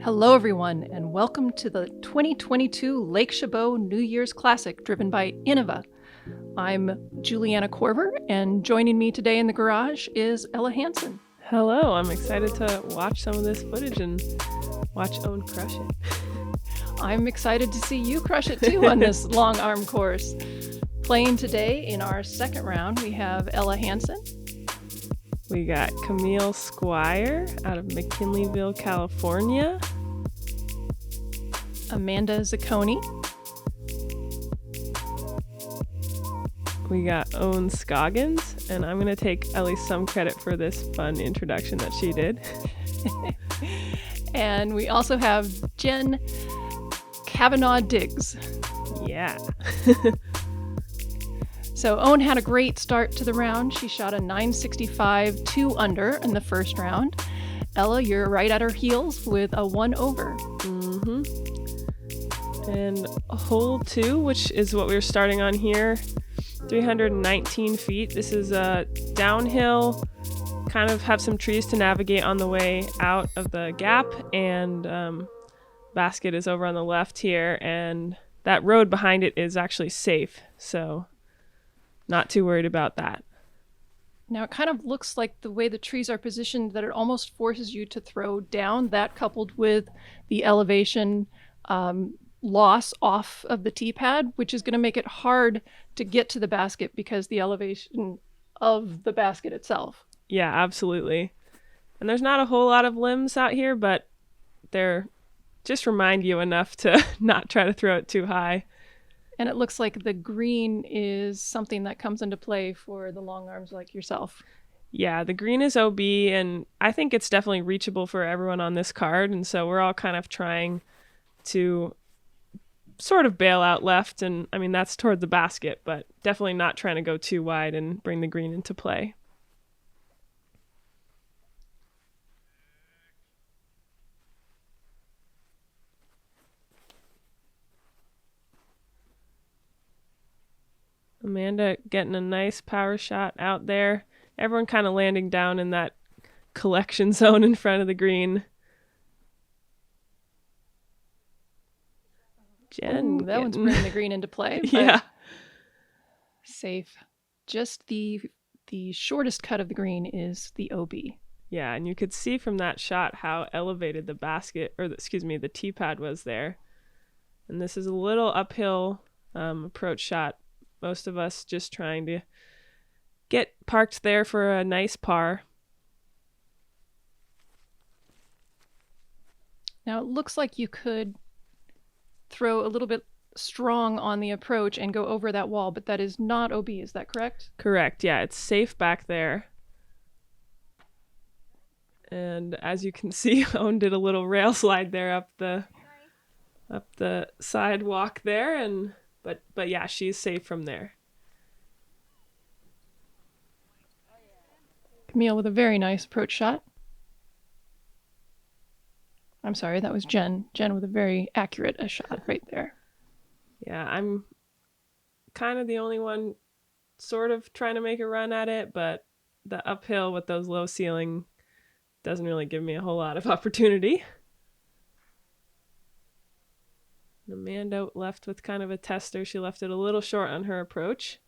Hello everyone, and welcome to the 2022 Lake Chabot New Year's Classic driven by Innova. I'm Juliana Korver, and joining me today in the garage is Ella Hansen. Hello, I'm excited to watch some of this footage and watch Owen crush it. I'm excited to see you crush it too on this long arm course. Playing today in our second round, we have Ella Hansen. We got Camille Skweir out of McKinleyville, California. Amanda Zaccone. We got Owen Scoggins, and I'm going to take at least some credit for this fun introduction that she did. And we also have Jenn Casanov-Diggs. Yeah. So Owen had a great start to the round. She shot a 965 2 under in the first round. Ella, you're right at her heels with a 1 over. And hole 2, which is what we're starting on here, 319 feet. This is a downhill, kind of have some trees to navigate on the way out of the gap, and basket is over on the left here, and that road behind it is actually safe, so not too worried about that. Now it kind of looks like the way the trees are positioned that it almost forces you to throw down. That coupled with the elevation loss off of the tee pad, which is going to make it hard to get to the basket because the elevation of the basket itself. Yeah, absolutely. And there's not a whole lot of limbs out here, but they're just remind you enough to not try to throw it too high. And it looks like the green is something that comes into play for the long arms like yourself. Yeah, the green is OB, and I think it's definitely reachable for everyone on this card. And so we're all kind of trying to sort of bail out left. And I mean, that's toward the basket, but definitely not trying to go too wide and bring the green into play. Amanda getting a nice power shot out there. Everyone kind of landing down in that collection zone in front of the green. Jenn, that one's bringing the green into play. Yeah. Safe. Just the shortest cut of the green is the OB. Yeah, and you could see from that shot how elevated the basket, or the tee pad was there. And this is a little uphill approach shot. Most of us just trying to get parked there for a nice par. Now it looks like you could throw a little bit strong on the approach and go over that wall, but that is not OB, is that correct? Correct, yeah, it's safe back there. And as you can see, Owen did a little rail slide there up the sidewalk there, and but yeah, she's safe from there. Camille with a very nice approach shot. I'm sorry, that was Jenn. Jenn with a very accurate shot right there. Yeah, I'm kind of the only one sort of trying to make a run at it, but the uphill with those low ceiling doesn't really give me a whole lot of opportunity. Amanda left with kind of a tester. She left it a little short on her approach.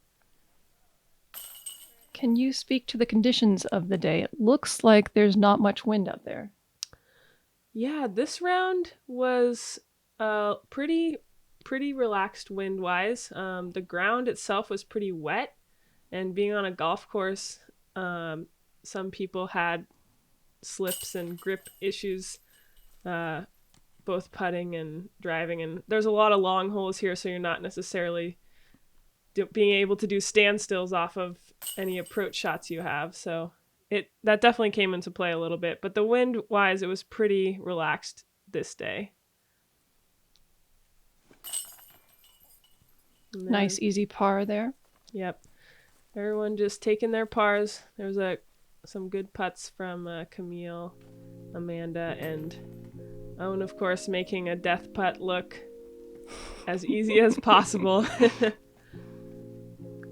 Can you speak to the conditions of the day? It looks like there's not much wind out there. Yeah, this round was pretty relaxed wind-wise. The ground itself was pretty wet, and being on a golf course, some people had slips and grip issues, both putting and driving, and there's a lot of long holes here, so you're not necessarily being able to do standstills off of any approach shots you have, so that definitely came into play a little bit, but the wind wise it was pretty relaxed this day. Nice easy par there. Yep, everyone just taking their pars. There was some good putts from Camille, Amanda, and Owen, of course, making a death putt look as easy as possible.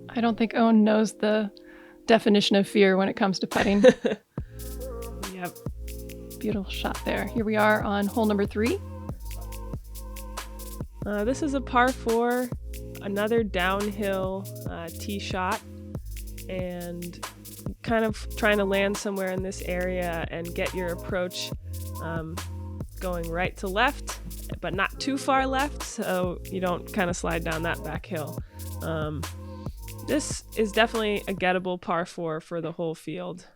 I don't think Owen knows the definition of fear when it comes to putting. Yep. Beautiful shot there. Here we are on hole number 3. This is a par 4, another downhill tee shot, and kind of trying to land somewhere in this area and get your approach going right to left, but not too far left, so you don't kind of slide down that back hill. This is definitely a gettable par 4 for the whole field.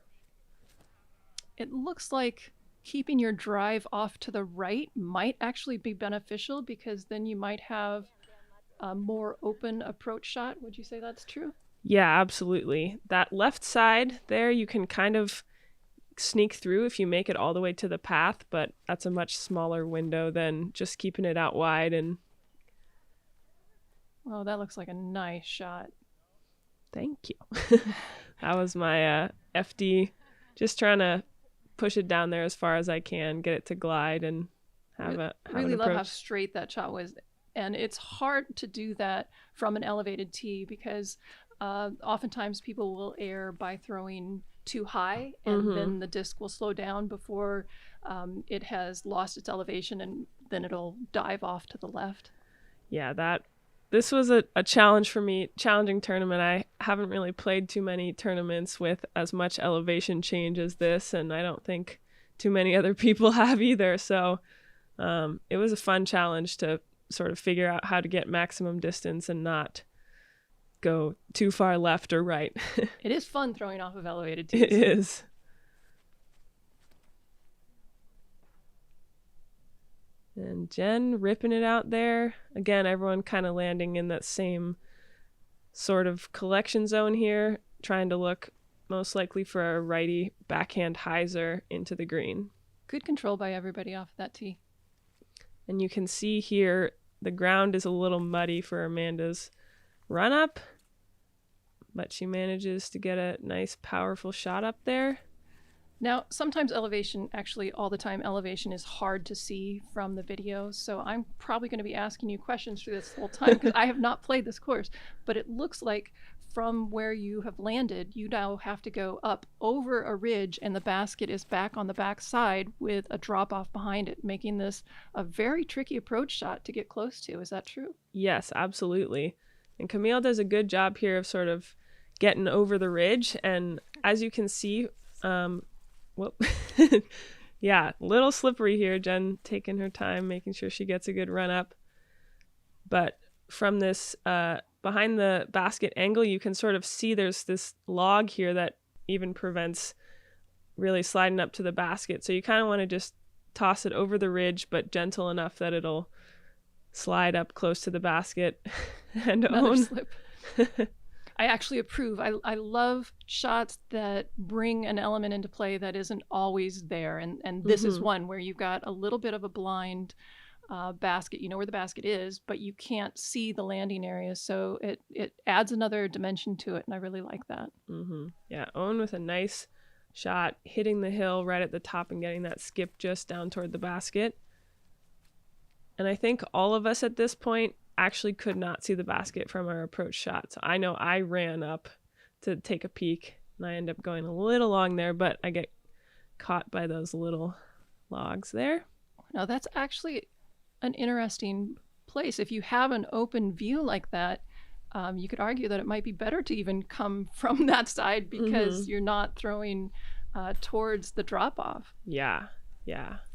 It looks like keeping your drive off to the right might actually be beneficial, because then you might have a more open approach shot. Would you say that's true? Yeah, absolutely. That left side there, you can kind of sneak through if you make it all the way to the path, but that's a much smaller window than just keeping it out wide. And oh, that looks like a nice shot. thank you. That was my FD, just trying to push it down there as far as I can, get it to glide and have really an love approach. how straight that shot was. And it's hard to do that from an elevated tee, because oftentimes people will err by throwing too high, and then the disc will slow down before it has lost its elevation, and then it'll dive off to the left. Yeah, this was a challenge for me, challenging tournament. I haven't really played too many tournaments with as much elevation change as this, and I don't think too many other people have either. So it was a fun challenge to sort of figure out how to get maximum distance and not go too far left or right. It is fun throwing off of elevated tees. It is. And Jenn ripping it out there. Again, everyone kind of landing in that same sort of collection zone here, trying to look most likely for a righty backhand hyzer into the green. Good control by everybody off that tee. And you can see here the ground is a little muddy for Amanda's run up, but she manages to get a nice powerful shot up there. Now, sometimes elevation, actually all the time, elevation is hard to see from the video. So I'm probably going to be asking you questions through this whole time, because I have not played this course. But it looks like from where you have landed, you now have to go up over a ridge, and the basket is back on the back side with a drop off behind it, making this a very tricky approach shot to get close to. Is that true? Yes, absolutely. And Camille does a good job here of sort of getting over the ridge. And as you can see, yeah, little slippery here. Jenn taking her time, making sure she gets a good run up. But from this behind the basket angle, you can sort of see there's this log here that even prevents really sliding up to the basket. So you kind of want to just toss it over the ridge, but gentle enough that it'll slide up close to the basket and Another own. slip. I actually approve. I love shots that bring an element into play that isn't always there. And this is one where you've got a little bit of a blind basket. You know where the basket is, but you can't see the landing area. So it adds another dimension to it. And I really like that. Yeah, Owen with a nice shot, hitting the hill right at the top and getting that skip just down toward the basket. And I think all of us at this point actually could not see the basket from our approach shot. So I know I ran up to take a peek, and I end up going a little long there, but I get caught by those little logs there. Now that's actually an interesting place. If you have an open view like that, you could argue that it might be better to even come from that side, because you're not throwing towards the drop off. Yeah.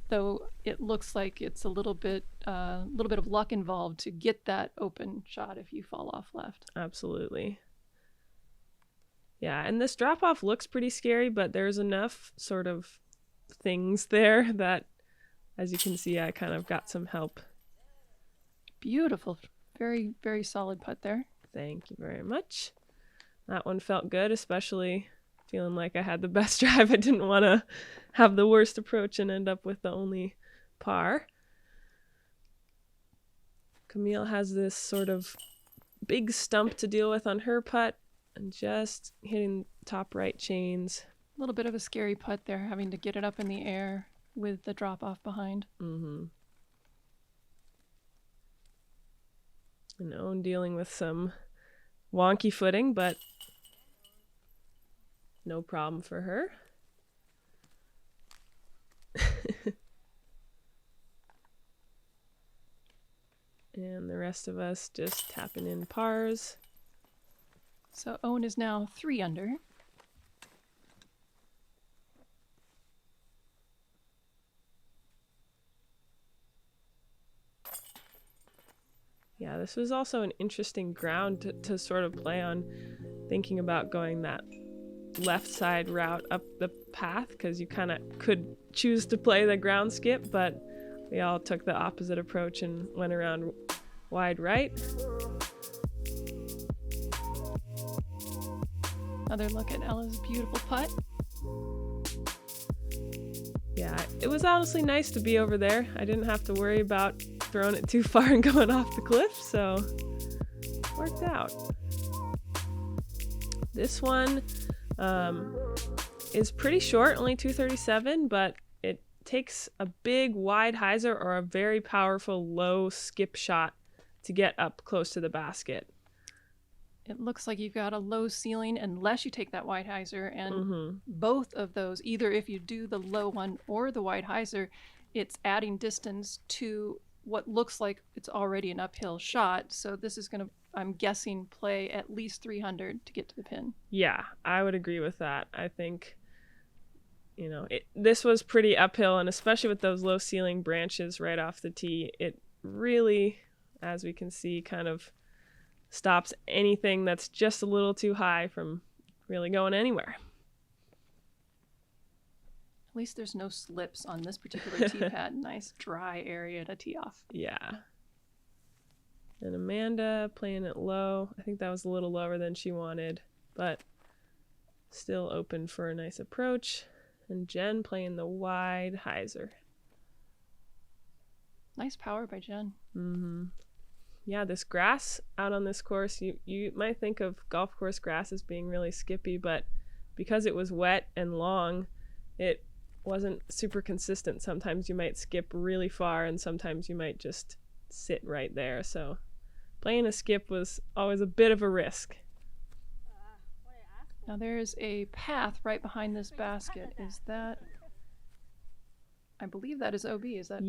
Though it looks like it's a little bit of luck involved to get that open shot if you fall off left. Absolutely. Yeah, and this drop off looks pretty scary, but there's enough sort of things there that, as you can see, I kind of got some help. Beautiful. Very, very solid putt there. Thank you very much. That one felt good, especially feeling like I had the best drive. I didn't want to have the worst approach and end up with the only par. Camille has this sort of big stump to deal with on her putt, and just hitting top right chains. A little bit of a scary putt there, having to get it up in the air with the drop off behind. And Owen dealing with some wonky footing, but no problem for her. rest of us just tapping in pars. So Owen is now 3 under. Yeah, this was also an interesting ground to sort of play on, thinking about going that left side route up the path, because you kind of could choose to play the ground skip, but we all took the opposite approach and went around wide right. Another look at Ella's beautiful putt. Yeah, it was honestly nice to be over there. I didn't have to worry about throwing it too far and going off the cliff, so worked out. This one is pretty short, only 237, but it takes a big wide hyzer or a very powerful low skip shot to get up close to the basket. It looks like you've got a low ceiling unless you take that wide hyzer, and both of those, either if you do the low one or the wide hyzer, it's adding distance to what looks like it's already an uphill shot. So this is going to, I'm guessing, play at least 300 to get to the pin. Yeah, I would agree with that. I think, you know, this was pretty uphill, and especially with those low ceiling branches right off the tee, it really, as we can see, kind of stops anything that's just a little too high from really going anywhere. At least there's no slips on this particular tee pad. Nice dry area to tee off. Yeah. And Amanda playing it low. I think that was a little lower than she wanted, but still open for a nice approach. And Jenn playing the wide hyzer. Nice power by Jenn. Yeah, this grass out on this course, you might think of golf course grass as being really skippy, but because it was wet and long, it wasn't super consistent. Sometimes you might skip really far, and sometimes you might just sit right there. So playing a skip was always a bit of a risk. Now there's a path right behind this basket. Is that... I believe that is OB. Is that true?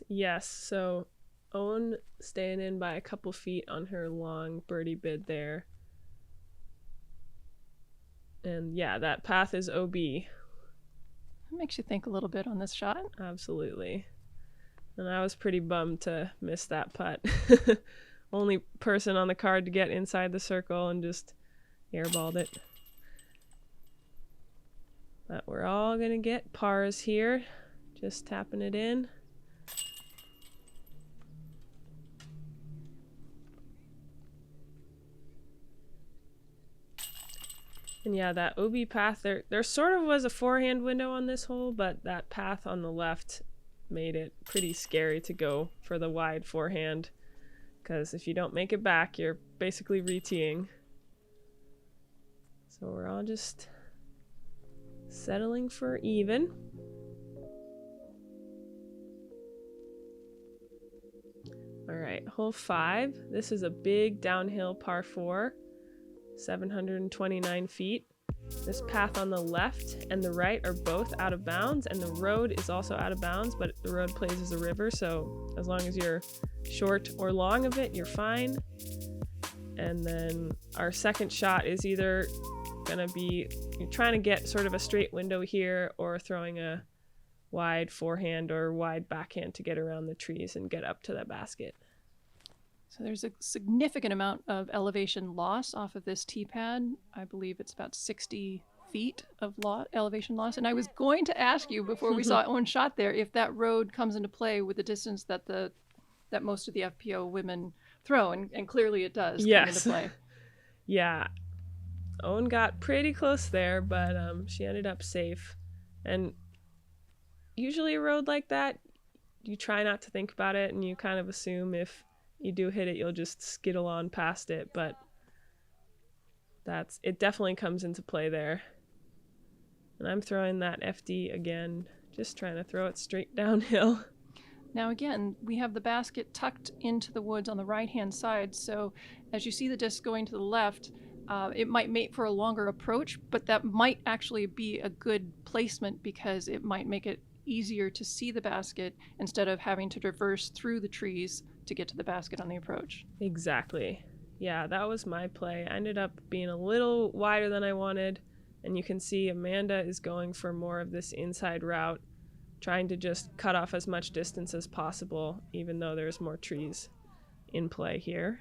Yes. So Owen staying in by a couple feet on her long birdie bid there. And yeah, that path is OB. It makes you think a little bit on this shot. Absolutely. And I was pretty bummed to miss that putt. Only person on the card to get inside the circle, and just airballed it. But we're all going to get pars here. Just tapping it in. And yeah, that OB path, there sort of was a forehand window on this hole, but that path on the left made it pretty scary to go for the wide forehand, because if you don't make it back, you're basically re-teeing. So we're all just settling for even. All right, hole 5. This is a big downhill par 4. 729 feet. This path on the left and the right are both out of bounds, and the road is also out of bounds, but the road plays as a river, so as long as you're short or long of it, you're fine. And then our second shot is either gonna be, you're trying to get sort of a straight window here, or throwing a wide forehand or wide backhand to get around the trees and get up to that basket. So there's a significant amount of elevation loss off of this tee pad. I believe it's about 60 feet of elevation loss. And I was going to ask you before we saw Owen's shot there if that road comes into play with the distance that that most of the FPO women throw, and clearly it does come into play. Yeah, Owen got pretty close there, but she ended up safe. And usually a road like that, you try not to think about it, and you kind of assume if you do hit it, you'll just skittle on past it, but it definitely comes into play there. And I'm throwing that FD again, just trying to throw it straight downhill. Now again, we have the basket tucked into the woods on the right-hand side, so as you see the disc going to the left, it might make for a longer approach, but that might actually be a good placement because it might make it easier to see the basket instead of having to traverse through the trees to get to the basket on the approach. Exactly. Yeah, that was my play. I ended up being a little wider than I wanted, and you can see Amanda is going for more of this inside route, trying to just cut off as much distance as possible, even though there's more trees in play here.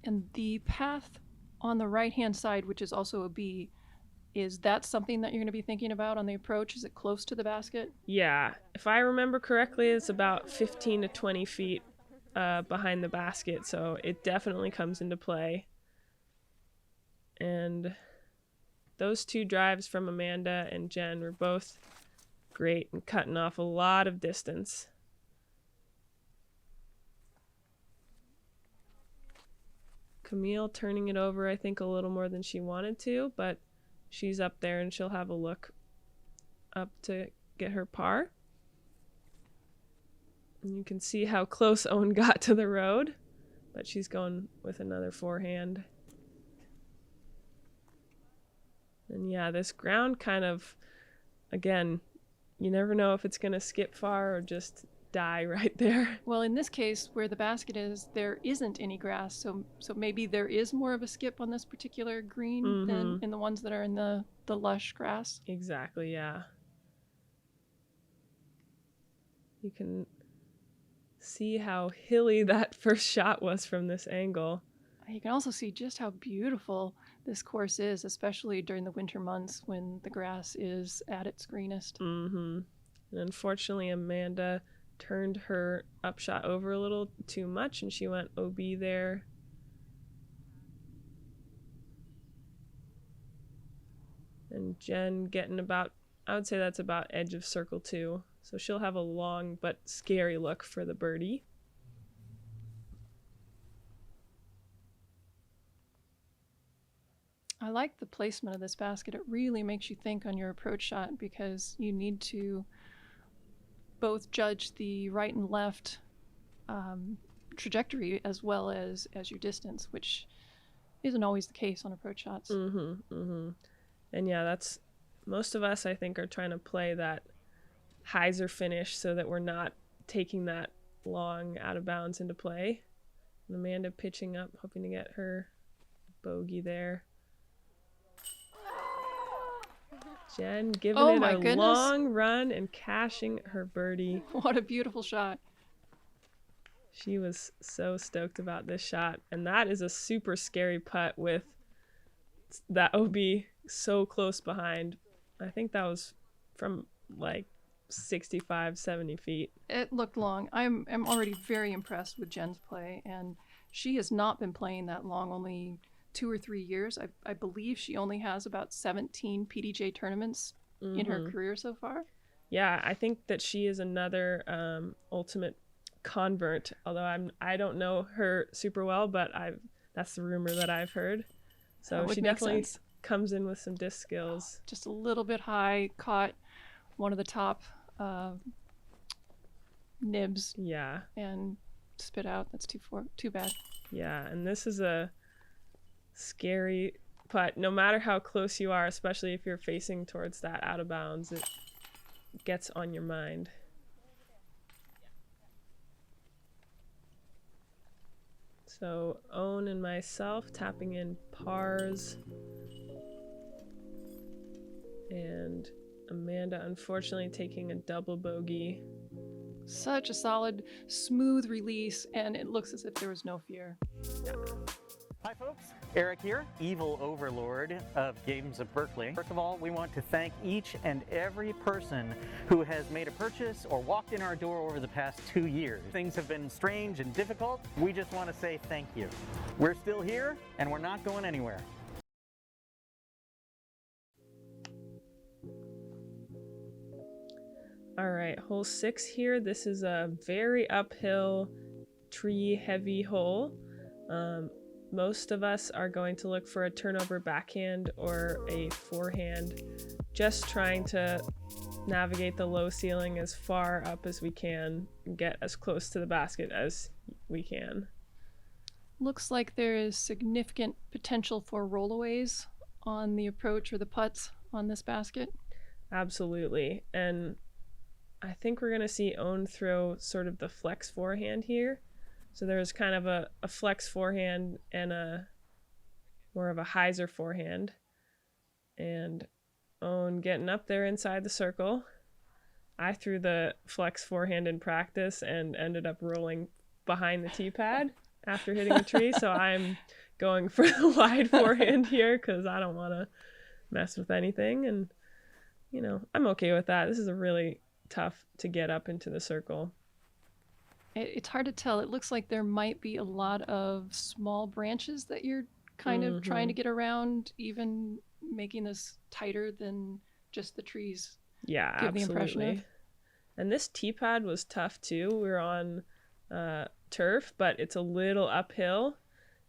And the path on the right-hand side, which is also a B, is that something that you're going to be thinking about on the approach? Is it close to the basket? Yeah, if I remember correctly, it's about 15 to 20 feet behind the basket, so it definitely comes into play. And those two drives from Amanda and Jenn were both great and cutting off a lot of distance. Camille turning it over, I think, a little more than she wanted to, but she's up there and she'll have a look up to get her par. And you can see how close Owen got to the road, but she's going with another forehand. And yeah, this ground kind of, again, you never know if it's going to skip far or just die right there. Well, in this case, where the basket is, there isn't any grass, so maybe there is more of a skip on this particular green than in the ones that are in the lush grass. Exactly, yeah. You can see how hilly that first shot was from this angle. You can also see just how beautiful this course is, especially during the winter months when the grass is at its greenest. And unfortunately, Amanda turned her upshot over a little too much and she went OB there. And Jenn getting about, I would say that's about edge of circle 2. So she'll have a long but scary look for the birdie. I like the placement of this basket. It really makes you think on your approach shot because you need to both judge the right and left trajectory as well as your distance, which isn't always the case on approach shots. And yeah, that's, most of us I think are trying to play that hyzer finish so that we're not taking that long out of bounds into play. And Amanda pitching up, hoping to get her bogey there. Jenn giving it a long run and cashing her birdie. What a beautiful shot. She was so stoked about this shot. And that is a super scary putt with that OB so close behind. I think that was from like 65, 70 feet. It looked long. I'm already very impressed with Jenn's play, and she has not been playing that long, only 2 or 3 years. I believe she only has about 17 PDJ tournaments in her career so far. Yeah, I think that she is another ultimate convert, although I don't know her super well, but that's the rumor that I've heard. So she definitely comes in with some disc skills. Just a little bit high, caught one of the top nibs. Yeah. And spit out. That's too bad. Yeah, and this is a scary putt. No matter how close you are, especially if you're facing towards that out of bounds, it gets on your mind. So Owen and myself tapping in pars. And Amanda unfortunately taking a double bogey. Such a solid, smooth release, and it looks as if there was no fear. Yeah. Hi folks, Eric here, evil overlord of Games of Berkeley. First of all, we want to thank each and every person who has made a purchase or walked in our door over the past 2 years. Things have been strange and difficult. We just want to say thank you. We're still here and we're not going anywhere. All right, hole 6 here. This is a very uphill, tree-heavy hole. Most of us are going to look for a turnover backhand or a forehand, just trying to navigate the low ceiling as far up as we can and get as close to the basket as we can. Looks like there is significant potential for rollaways on the approach or the putts on this basket. Absolutely. And I think we're going to see Owen throw sort of the flex forehand here. So there's kind of a flex forehand and a more of a hyzer forehand. And Owen getting up there inside the circle. I threw the flex forehand in practice and ended up rolling behind the tee pad after hitting a tree. So I'm going for the wide forehand here because I don't want to mess with anything. And, you know, I'm okay with that. This is a really tough to get up into the circle. It's hard to tell. It looks like there might be a lot of small branches that you're kind of trying to get around, even making this tighter than just the trees. Yeah, give absolutely. the impression of. And this tee pad was tough too. We were on turf, but it's a little uphill.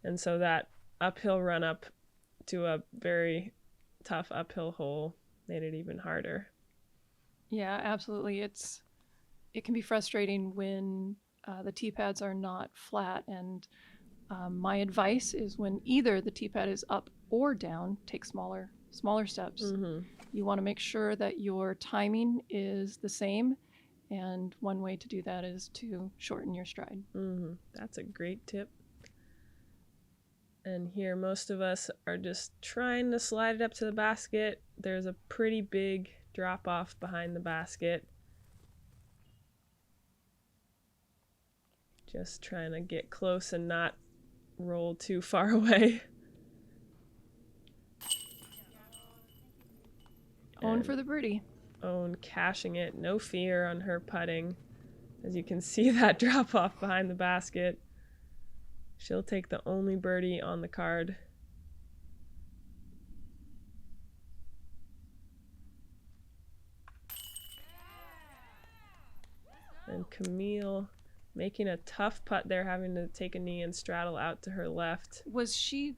And so that uphill run up to a very tough uphill hole made it even harder. Yeah, absolutely. It can be frustrating when the tee pads are not flat. And my advice is when either the tee pad is up or down, take smaller steps. You want to make sure that your timing is the same. And one way to do that is to shorten your stride. That's a great tip. And here most of us are just trying to slide it up to the basket. There's a pretty big drop off behind the basket. Just trying to get close and not roll too far away. Owen for the birdie. Owen cashing it, no fear on her putting. As you can see that drop off behind the basket. She'll take the only birdie on the card. And Camille making a tough putt there, having to take a knee and straddle out to her left. Was she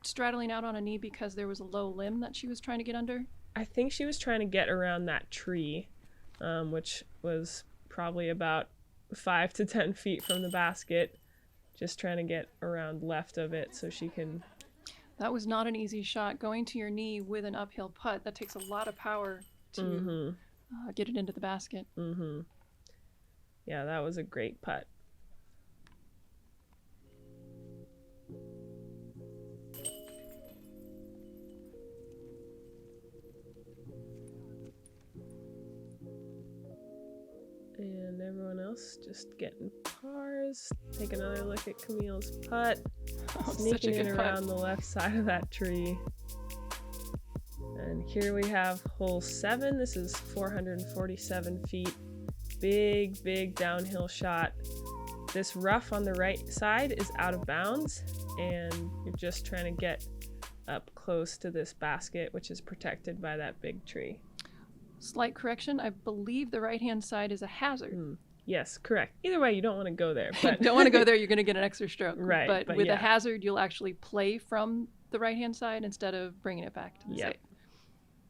straddling out on a knee because there was a low limb that she was trying to get under? I think she was trying to get around that tree, which was probably about 5 to 10 feet from the basket, just trying to get around left of it so she can... That was not an easy shot. Going to your knee with an uphill putt, that takes a lot of power to get it into the basket. Yeah, that was a great putt. And everyone else just getting pars. Take another look at Camille's putt. Sneaking in around the left side of that tree. And here we have hole 7. This is 447 feet. Big downhill shot. This rough on the right side is out of bounds, and you're just trying to get up close to this basket, which is protected by that big tree. Slight correction, I believe the right-hand side is a hazard. Yes, correct. Either way, you don't want to go there. But don't want to go there, you're going to get an extra stroke. Right. But with a hazard, you'll actually play from the right-hand side instead of bringing it back to the safe.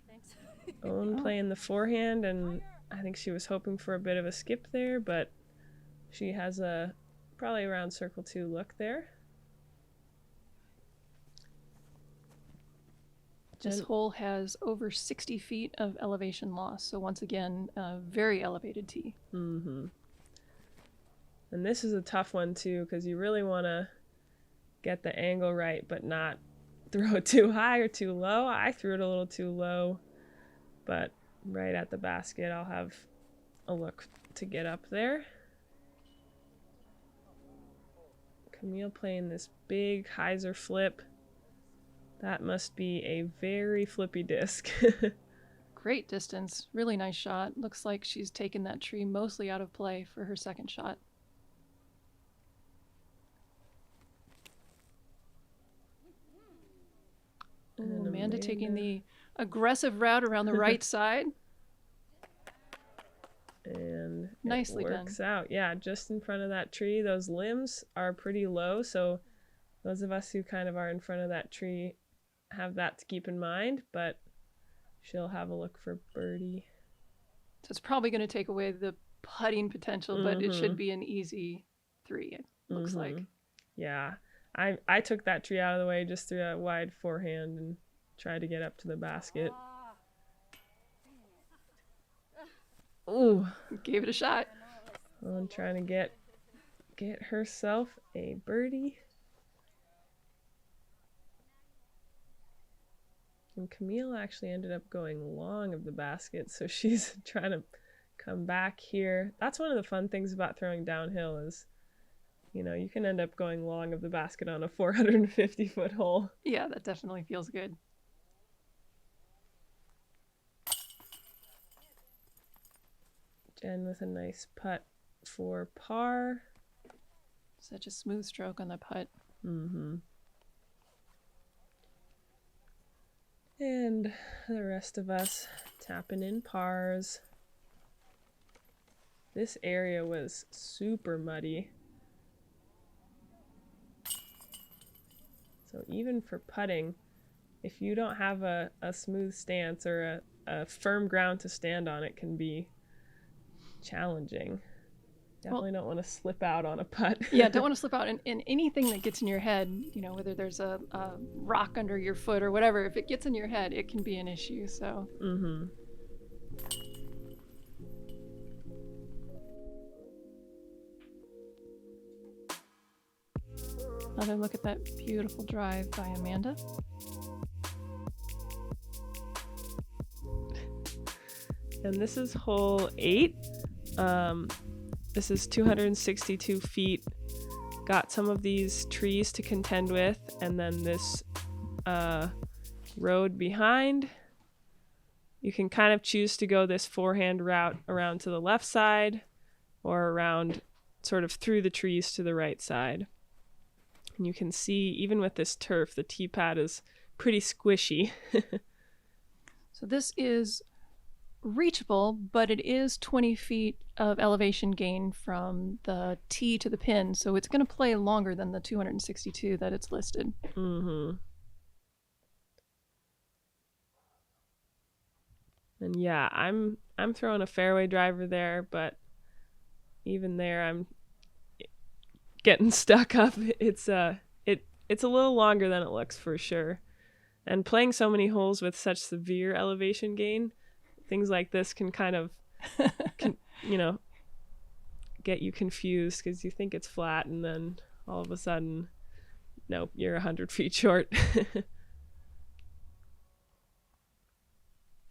Thanks. Owen playing the forehand, and I think she was hoping for a bit of a skip there, but she has a probably around circle 2 look there. This hole has over 60 feet of elevation loss, so once again, a very elevated tee. And this is a tough one too, because you really want to get the angle right, but not throw it too high or too low. I threw it a little too low, but right at the basket, I'll have a look to get up there. Camille playing this big hyzer flip. That must be a very flippy disc. Great distance. Really nice shot. Looks like she's taken that tree mostly out of play for her second shot. Ooh, Amanda taking the aggressive route around the right side. And nicely it works out. Yeah, just in front of that tree. Those limbs are pretty low, so those of us who kind of are in front of that tree have that to keep in mind, but she'll have a look for birdie. So it's probably going to take away the putting potential, but it should be an easy 3, it looks like. Yeah, I took that tree out of the way, just threw a wide forehand and tried to get up to the basket. Ooh. Gave it a shot. I'm trying to get herself a birdie. And Camille actually ended up going long of the basket, so she's trying to come back here. That's one of the fun things about throwing downhill is, you can end up going long of the basket on a 450-foot hole. Yeah, that definitely feels good. Jenn with a nice putt for par. Such a smooth stroke on the putt. Mm-hmm. And the rest of us tapping in pars. This area was super muddy. So even for putting, if you don't have a smooth stance or a firm ground to stand on, it can be challenging. Definitely don't want to slip out on a putt. Yeah, don't want to slip out in anything that gets in your head, whether there's a rock under your foot or whatever. If it gets in your head, it can be an issue, so. Mm-hmm. Another look at that beautiful drive by Amanda. And this is hole 8. This is 262 feet. Got some of these trees to contend with, and then this road behind. You can kind of choose to go this forehand route around to the left side or around sort of through the trees to the right side. And you can see, even with this turf, the tee pad is pretty squishy. So this is reachable, but it is 20 feet of elevation gain from the tee to the pin, so it's going to play longer than the 262 that it's listed. Mm-hmm. And yeah, I'm throwing a fairway driver there, but even there I'm getting stuck up. It's a little longer than it looks for sure. And playing so many holes with such severe elevation gain, things like this can kind of get you confused because you think it's flat and then all of a sudden, nope, you're 100 feet short.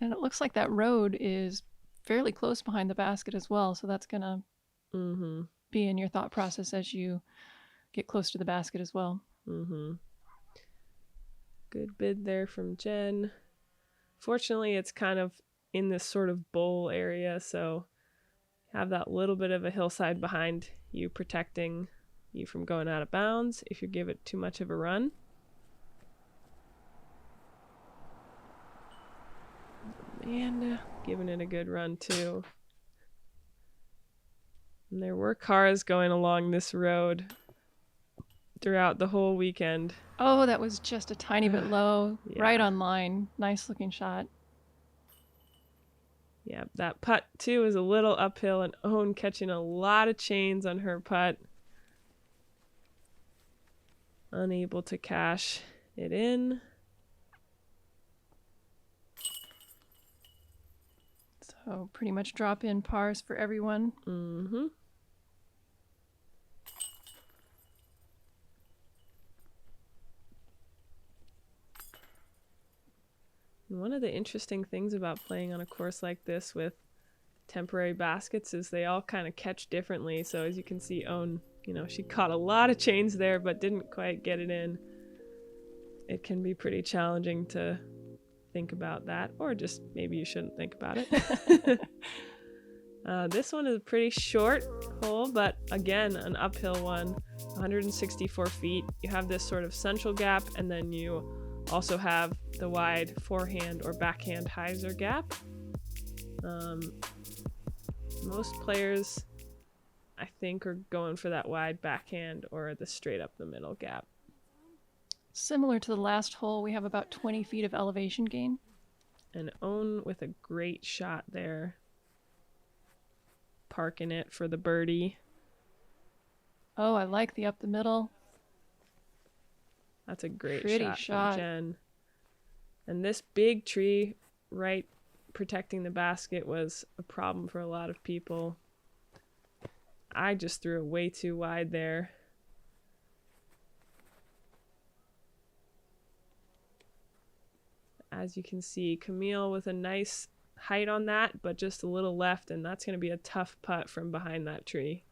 And it looks like that road is fairly close behind the basket as well, so that's going to be in your thought process as you get close to the basket as well. Mm-hmm. Good bid there from Jenn. Fortunately, it's kind of in this sort of bowl area, so have that little bit of a hillside behind you protecting you from going out of bounds if you give it too much of a run. And giving it a good run too. And there were cars going along this road throughout the whole weekend. Oh, that was just a tiny bit low, Yeah. right on line. Nice looking shot. Yeah, that putt too is a little uphill, and Owen catching a lot of chains on her putt. Unable to cash it in. So pretty much drop in pars for everyone. Mm-hmm. One of the interesting things about playing on a course like this with temporary baskets is they all kind of catch differently. So as you can see, Owen, she caught a lot of chains there but didn't quite get it in. It can be pretty challenging to think about that, or just maybe you shouldn't think about it. This one is a pretty short hole, but again, an uphill one, 164 feet. You have this sort of central gap, and then you also have the wide forehand or backhand hyzer gap. Most players, I think, are going for that wide backhand or the straight up the middle gap. Similar to the last hole, we have about 20 feet of elevation gain. And Owen with a great shot there. Parking it for the birdie. Oh, I like the up the middle. That's a great Pretty shot shot. from Jenn. And this big tree right protecting the basket was a problem for a lot of people. I just threw it way too wide there. As you can see, Camille with a nice height on that, but just a little left, and that's going to be a tough putt from behind that tree.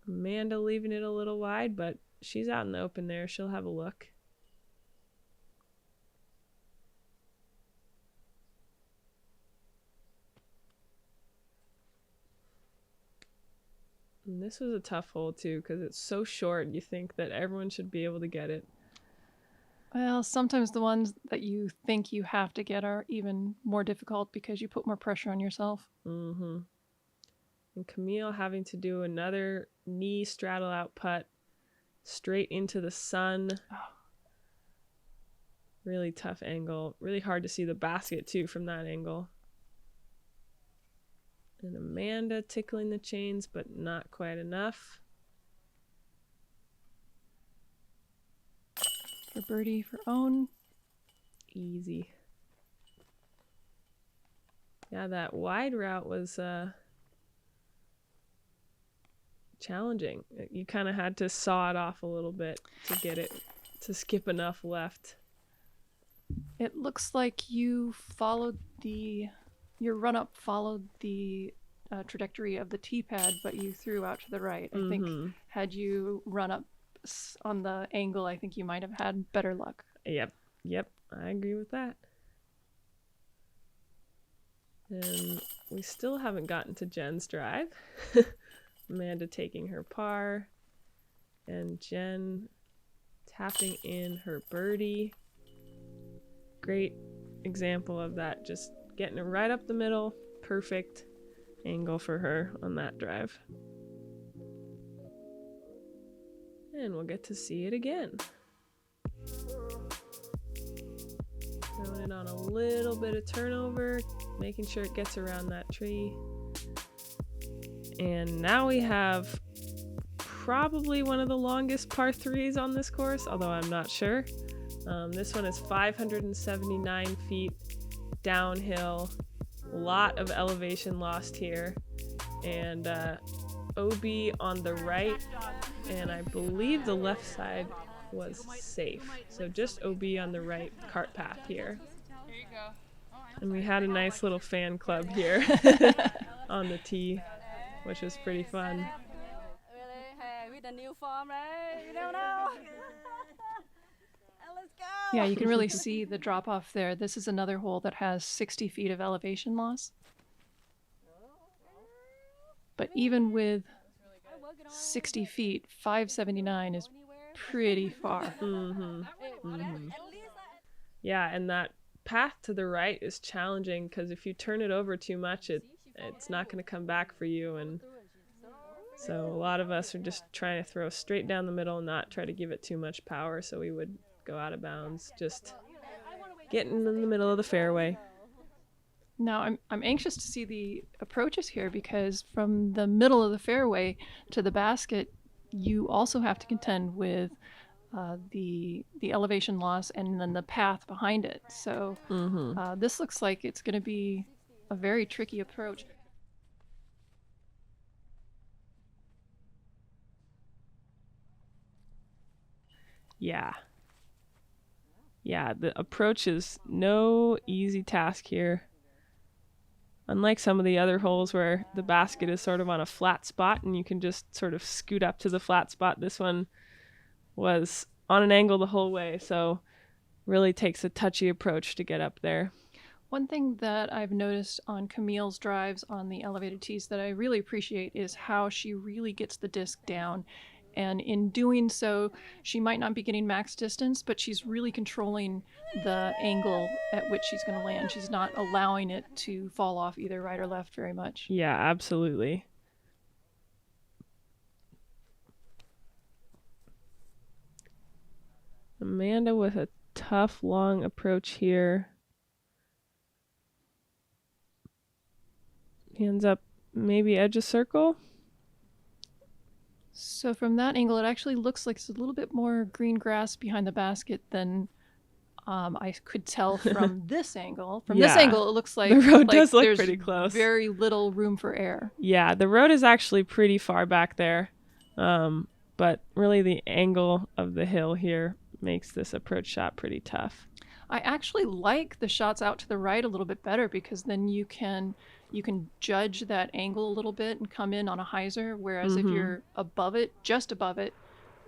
Amanda leaving it a little wide, but she's out in the open there. She'll have a look. And this was a tough hole too, because it's so short. You think that everyone should be able to get it. Well, sometimes the ones that you think you have to get are even more difficult because you put more pressure on yourself. Mm-hmm. And Camille having to do another knee straddle out putt straight into the sun. Oh. Really tough angle. Really hard to see the basket too from that angle. And Amanda tickling the chains, but not quite enough. For birdie for own. Easy. Yeah, that wide route was challenging. You kind of had to saw it off a little bit to get it to skip enough left. It looks like you followed your run-up followed the trajectory of the tee pad, but you threw out to the right. I think had you run up on the angle, I think you might have had better luck. Yep, I agree with that. And we still haven't gotten to Jenn's drive. Amanda taking her par, and Jenn tapping in her birdie. Great example of that, just getting it right up the middle. Perfect angle for her on that drive. And we'll get to see it again. Throwing it on a little bit of turnover, making sure it gets around that tree. And now we have probably one of the longest par 3s on this course, although I'm not sure. This one is 579 feet downhill. A lot of elevation lost here. And OB on the right, and I believe the left side was safe. So just OB on the right cart path here. And we had a nice little fan club here on the tee, which was pretty fun. Yeah, you can really see the drop off there. This is another hole that has 60 feet of elevation loss. But even with 60 feet, 579 is pretty far. Yeah, and that path to the right is challenging because if you turn it over too much, it's not going to come back for you. And so a lot of us are just trying to throw straight down the middle and not try to give it too much power, so we would go out of bounds, just getting in the middle of the fairway. Now, I'm anxious to see the approaches here because from the middle of the fairway to the basket, you also have to contend with the elevation loss and then the path behind it. So this looks like it's going to be a very tricky approach. Yeah, the approach is no easy task here. Unlike some of the other holes where the basket is sort of on a flat spot and you can just sort of scoot up to the flat spot, this one was on an angle the whole way, so really takes a touchy approach to get up there. One thing that I've noticed on Camille's drives on the elevated tees that I really appreciate is how she really gets the disc down. And in doing so, she might not be getting max distance, but she's really controlling the angle at which she's going to land. She's not allowing it to fall off either right or left very much. Yeah, absolutely. Amanda with a tough, long approach here. He ends up maybe edge of circle. So from that angle, it actually looks like there's a little bit more green grass behind the basket than I could tell from this angle. From this Yeah. angle, it looks like The road does look there's pretty close. very little room for air. Yeah, the road is actually pretty far back there. But really the angle of the hill here makes this approach shot pretty tough. I actually like the shots out to the right a little bit better because then you can judge that angle a little bit and come in on a hyzer, whereas if you're above it, just above it,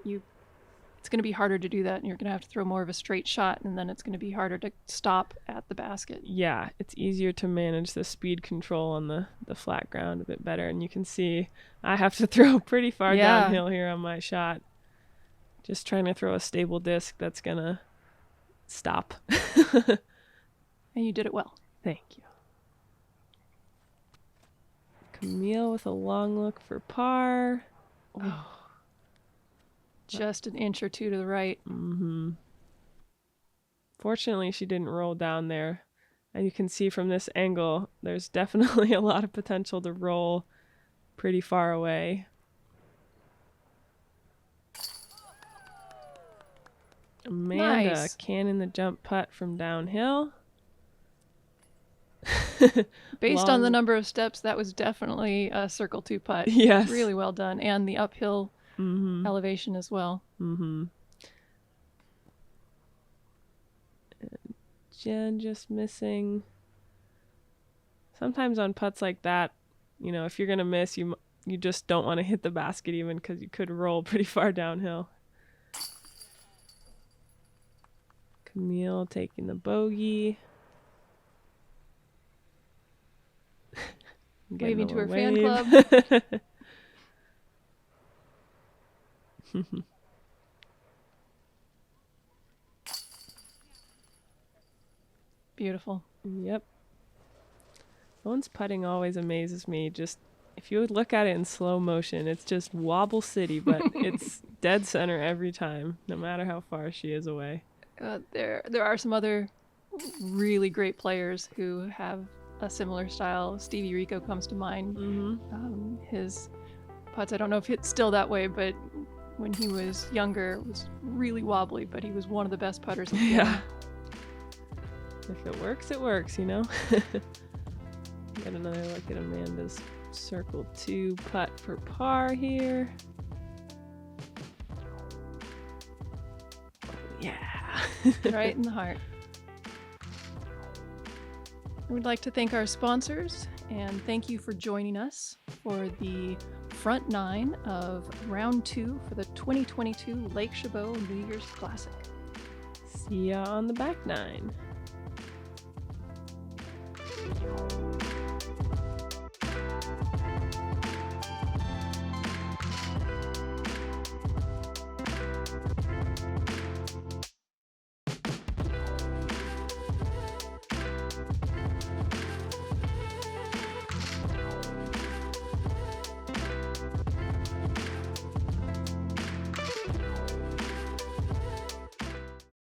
it's going to be harder to do that, and you're going to have to throw more of a straight shot, and then it's going to be harder to stop at the basket. Yeah, it's easier to manage the speed control on the flat ground a bit better, and you can see I have to throw pretty far downhill here on my shot. Just trying to throw a stable disc that's going to stop. And you did it well. Thank you. Camille with a long look for par. Oh. Just an inch or two to the right. Fortunately, she didn't roll down there. And you can see from this angle, there's definitely a lot of potential to roll pretty far away. Amanda Nice. cannon the jump putt from downhill. Based on the number of steps, that was definitely a circle 2 putt. Yes. Really well done. And the uphill elevation as well. And Jenn just missing. Sometimes on putts like that, if you're going to miss, you just don't want to hit the basket even because you could roll pretty far downhill. Camille taking the bogey. Waving to her fan wave. club. Beautiful. Yep. Bowen's putting always amazes me. Just if you would look at it in slow motion, it's just wobble city, but it's dead center every time, no matter how far she is away. There are some other really great players who have a similar style. Stevie Rico comes to mind. His putts, I don't know if it's still that way, but when he was younger, it was really wobbly, but he was one of the best putters in the game. Yeah. If it works, it works, Get another look at Amanda's circle 2 putt for par here. Yeah. Right in the heart. We'd like to thank our sponsors and thank you for joining us for the front 9 of round 2 for the 2022 Lake Chabot New Year's Classic. See ya on the back 9.